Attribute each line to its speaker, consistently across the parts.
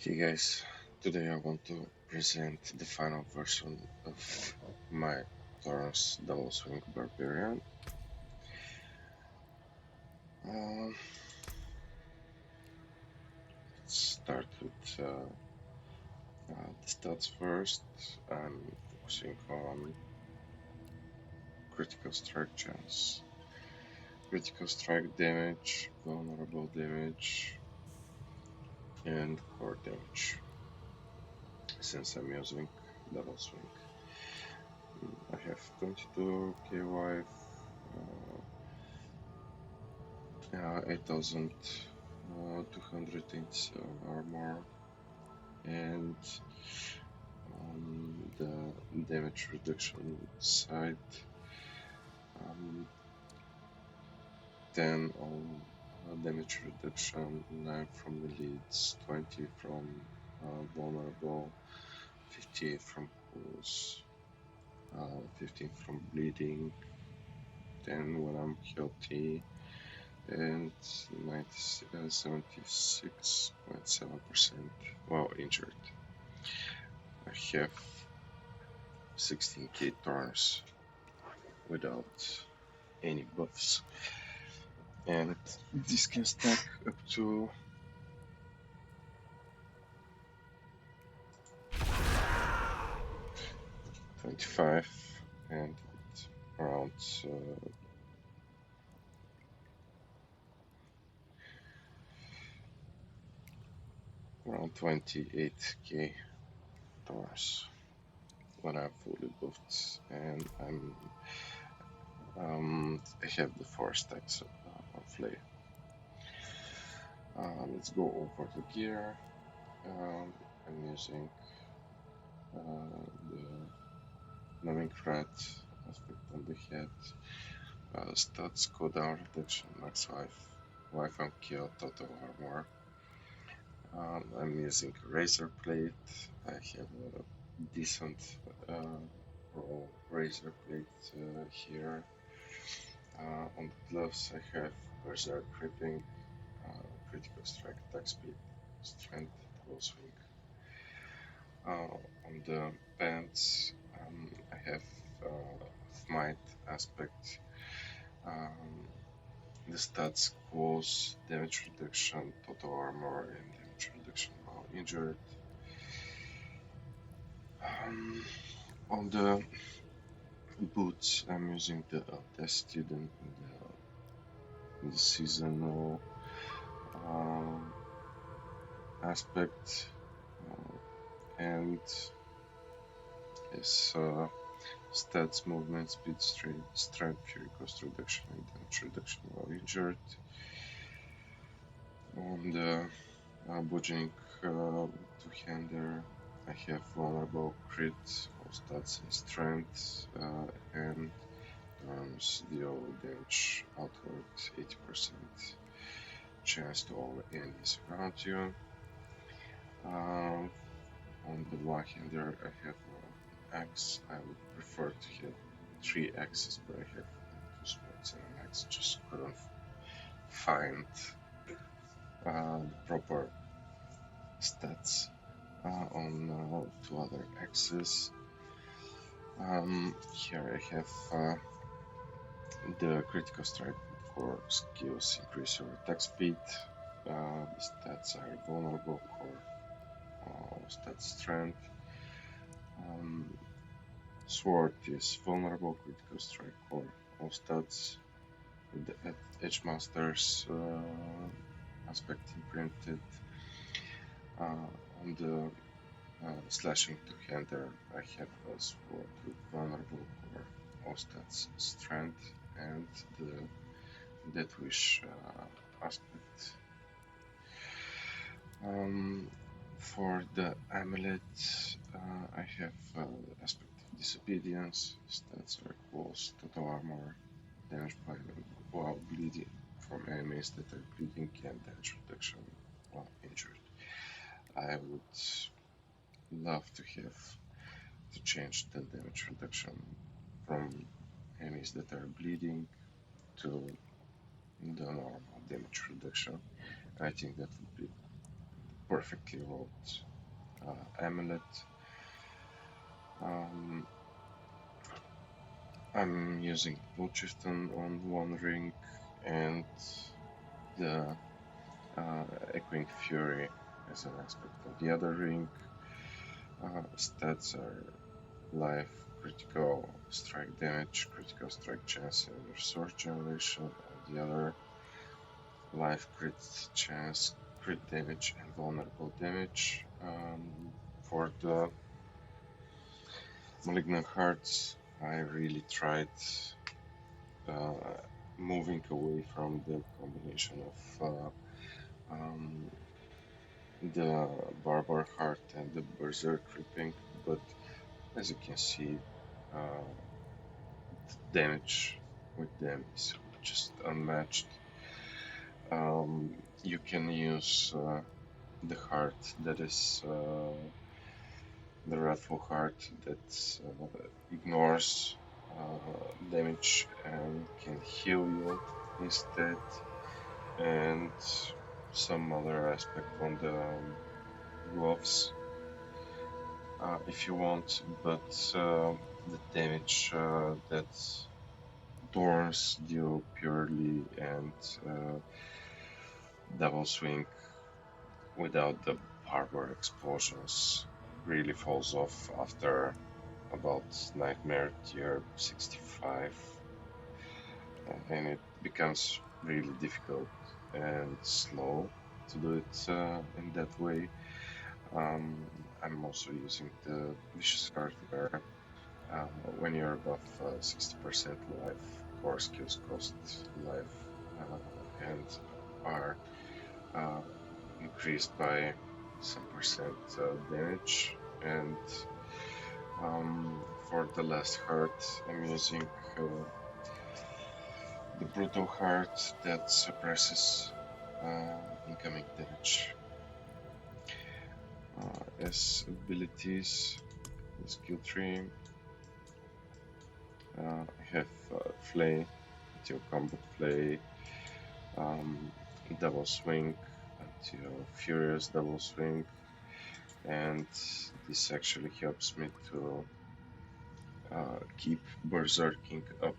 Speaker 1: Okay guys, today I want to present the final version of my Thorns Double Swing Barbarian. Let's start with the stats first. I'm focusing on critical strike chance, critical strike damage, vulnerable damage, and core damage. Since I'm using double swing, I have 22 KY, 8,287 armor, and on the damage reduction side, 10 on damage reduction, 9 from elites, 20 from vulnerable, 58 from cools, 15 from bleeding, 10 when I'm healthy, and 76.7% while injured. I have 16k Thorns without any buffs, and this can stack up to 25 and around around 28k Thorns when I'm fully buffed, and I have the 4 stacks of Lair. Let's go over the gear. I'm using the numbing rat aspect on the head, stats, cooldown reduction, max life and kill, total armor. I'm using razor blade. I have a decent raw razor blade here. On the gloves I have berserk gripping, critical strike, attack speed, strength, double swing. On the pants I have might aspect, the stats, close, damage reduction, total armor, and damage reduction while injured. On the boots, I'm using the Audacity, the seasonal aspect, and yes, stats, movement, speed, strength, fury, cost reduction, and damage reduction while injured. On the bludgeoning two-hander, I have vulnerable crit, all stats and strength, and arms deal damage outward, 80% chance to all enemies around you. On the one-hander, I have an axe. I would prefer to have 3 axes, but I have 2 swords and an axe. Just couldn't find the proper stats on 2 other axes. Here I have the critical strike core skills increase your attack speed. The stats are vulnerable core, stats strength. Sword is vulnerable critical strike core, all stats. The Edge Masters aspect imprinted. On the slashing two-hander, I have a sword with vulnerable core, all stats strength, and the Death Wish aspect. For the amulet, I have aspect of disobedience, stats are close, total armor, damage while bleeding from enemies that are bleeding, and damage reduction while injured. I would love to have to change the damage reduction from enemies that are bleeding to the normal damage reduction. I think that would be perfectly rolled amulet. I'm using Blue Chieftain on one ring and the Echoing Fury as an aspect of the other ring. Stats are life, critical strike damage, critical strike chance, and resource generation on the other. Life, crit chance, crit damage, and vulnerable damage. For the Malignant Hearts, I really tried moving away from the combination of the Barbar Heart and the Berserk Ripping, but as you can see, the damage with them is just unmatched. You can use the heart that is the Wrathful Heart that ignores damage and can heal you instead, and some other aspect on the gloves if you want, but the damage that Thorns deal purely and Double Swing without the Barbar explosions really falls off after about Nightmare tier 65, and it becomes really difficult and slow to do it in that way. I'm also using the Vicious card where when you're above 60% life, core skills cost life and are increased by some percent damage. And for the last heart, I'm using the Brutal Heart that suppresses incoming damage. As abilities, the skill tree, I have Flay, until combat Flay, Double Swing, until Furious Double Swing, and this actually helps me to keep berserking up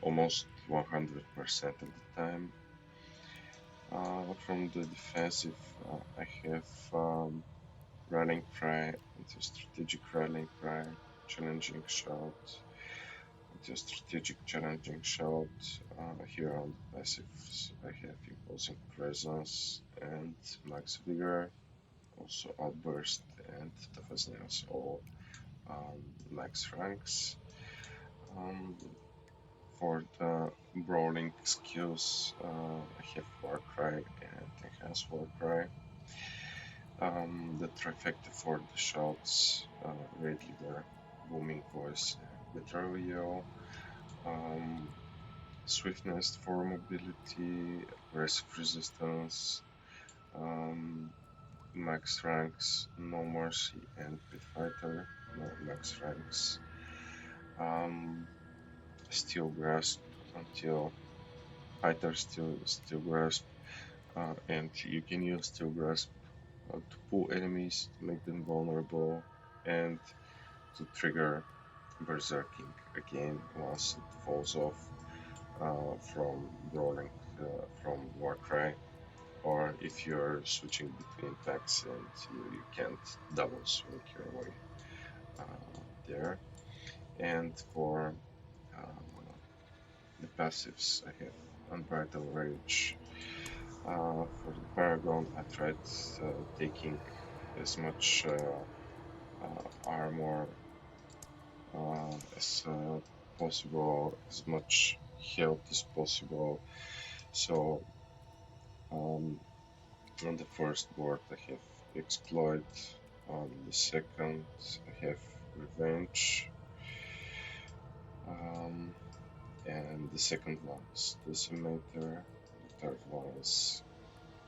Speaker 1: almost 100% of the time. From the defensive, I have Rallying Cry into Strategic Rallying Cry, Challenging Shout, into Strategic Challenging Shout. Here on the passives, I have Imposing Presence and Max Vigor, also Outburst and Tough as Nails, all max ranks. For the brawling skills, I have Warcry and Enhanced Warcry. The trifecta for the shouts, Raid Leader, Booming Voice, and Literal Yell. Swiftness for mobility, aggressive resistance, max ranks, No Mercy, and Pit Fighter, no max ranks. Steel Grasp until Fighter Steel Grasp, and you can use Steel Grasp to pull enemies, to make them vulnerable, and to trigger Berserking again once it falls off from Brawling from Warcry, or if you're switching between packs and you can't double swing your way there. And for the passives, I have Unbridled Rage. For the Paragon, I tried taking as much armor as possible, as much health as possible. So on the first board I have Exploit, on the second I have Revenge, and the second one is Decimator, the third one is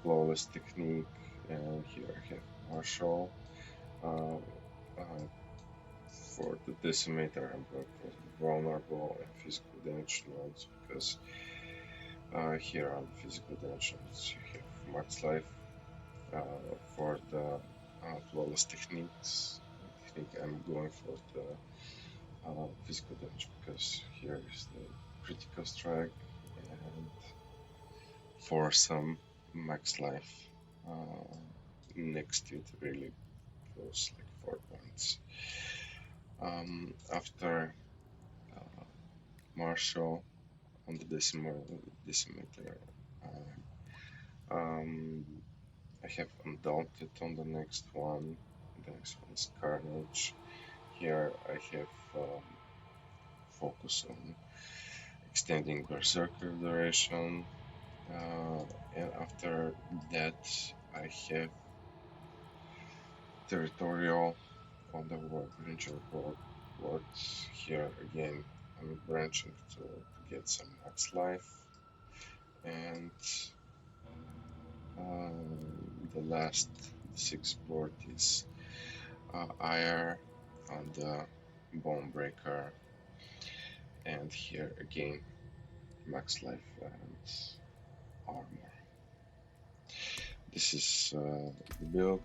Speaker 1: Flawless Technique, and here I have Martial. Uh, uh, for the Decimator, I'm going for the Vulnerable and Physical Damage nodes because here on Physical Damage nodes you have Max Life. for the flawless technique, I'm going for the physical damage because here is the critical strike and for some max life. Next it really goes like 4 points. After Marshall on the decimeter, I have Undaunted on the next one. The next one is Carnage. Here I have focus on extending Berserker duration. And after that, I have Territorial on the World Ranger board. Here again, I'm branching to get some max life. And the last 6th board is IR on the Bone Breaker. And here again, max life and armor. This is the build.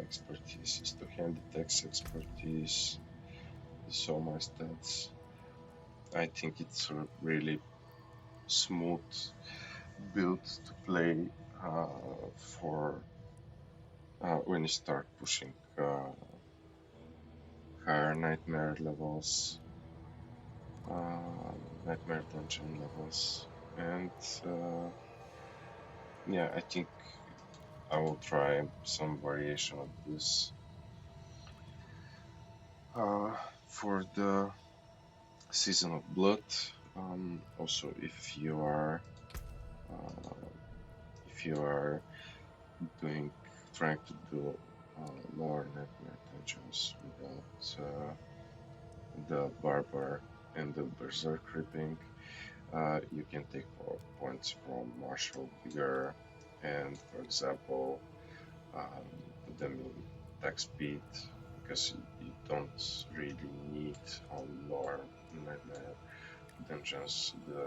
Speaker 1: Expertise is 2-handed dex expertise. So my stats. I think it's a really smooth build to play for when you start pushing higher nightmare levels, nightmare dungeon levels, and yeah, I think I will try some variation of this for the Season of Blood. Also, if you are trying to do lower nightmare dungeons without the barbar and the berserk ripping, you can take 4 points from martial vigor and, for example, put them in attack speed because you don't really need on lower nightmare dungeons the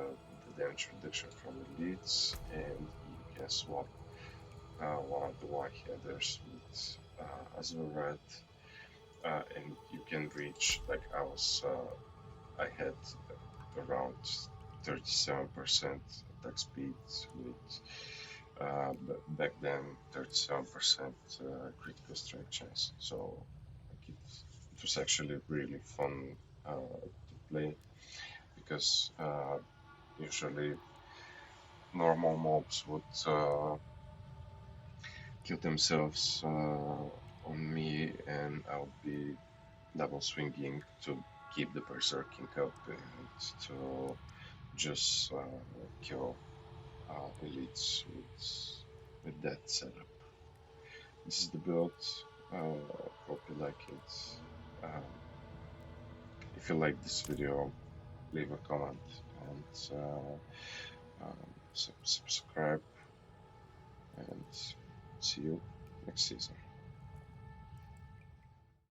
Speaker 1: damage reduction from elites, and you can swap one of the white-headers with Azure and you can reach, like I had around 37% attack speed with back then 37% critical strike chance. So like it was actually really fun to play because usually normal mobs would kill themselves on me, and I'll be double swinging to keep the berserking up and to just kill elites with that setup. This is the build. Hope you like it. If you like this video, leave a comment and subscribe, and see you next season.